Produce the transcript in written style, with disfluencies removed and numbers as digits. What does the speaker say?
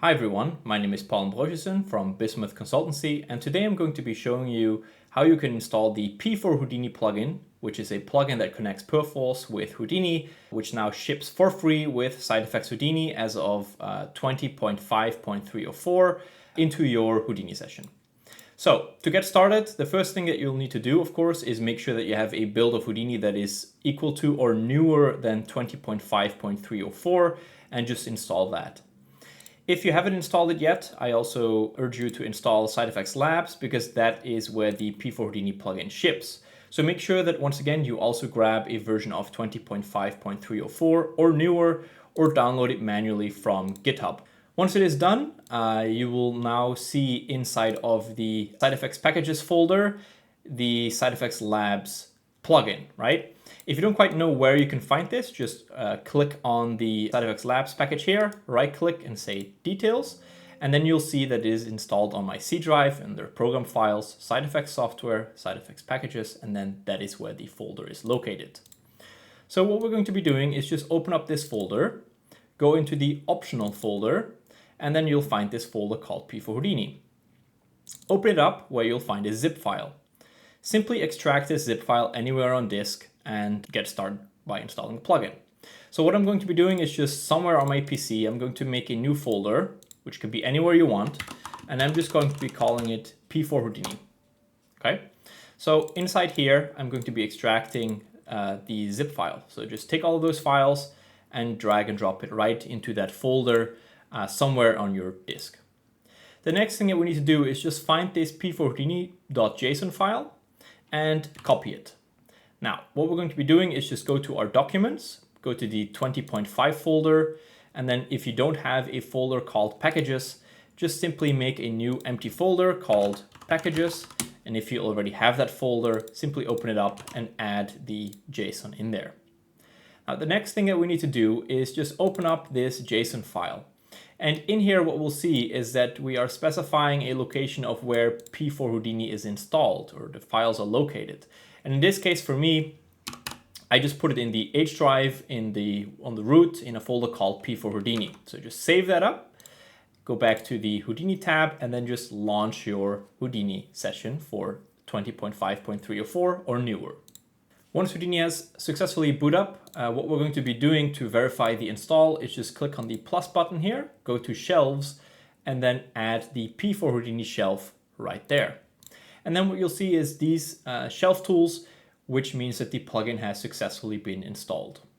Hi everyone, my name is Paul Brojussen from Bismuth Consultancy, and today I'm going to be showing you how you can install the P4Houdini plugin, which is a plugin that connects Perforce with Houdini, which now ships for free with side effects Houdini as of 20.5.304 into your Houdini session. So to get started, the first thing that you'll need to do, of course, is make sure that you have a build of Houdini that is equal to or newer than 20.5.304 and just install that. If you haven't installed it yet, I also urge you to install SideFX Labs because that is where the P4Houdini plugin ships. So make sure that once again, you also grab a version of 20.5.304 or newer, or download it manually from GitHub. Once it is done, you will now see inside of the SideFX packages folder, the SideFX Labs plugin, right? If you don't quite know where you can find this, just click on the SideFX Labs package here, right click and say details, and then you'll see that it is installed on my C drive under program files, SideFX software, SideFX packages, and then that is where the folder is located. So what we're going to be doing is just open up this folder, go into the optional folder, and then you'll find this folder called P4Houdini. Open it up where you'll find a zip file. Simply extract this zip file anywhere on disk and get started by installing the plugin. So what I'm going to be doing is just somewhere on my PC, I'm going to make a new folder, which could be anywhere you want, and I'm just going to be calling it P4Houdini. Okay, so inside here, I'm going to be extracting the zip file. So just take all of those files and drag and drop it right into that folder somewhere on your disk. The next thing that we need to do is just find this p4houdini.json file and copy it. Now, what we're going to be doing is just go to our documents, go to the 20.5 folder, and then if you don't have a folder called packages, just simply make a new empty folder called packages. And if you already have that folder, simply open it up and add the JSON in there. Now, the next thing that we need to do is just open up this JSON file. And in here, what we'll see is that we are specifying a location of where P4Houdini is installed, or the files are located. And in this case, for me, I just put it in the H drive on the root in a folder called P4Houdini. So just save that up, go back to the Houdini tab, and then just launch your Houdini session for 20.5.304 or newer. Once Houdini has successfully boot up, what we're going to be doing to verify the install is just click on the plus button here, go to shelves, and then add the P4Houdini shelf right there. And then what you'll see is these shelf tools, which means that the plugin has successfully been installed.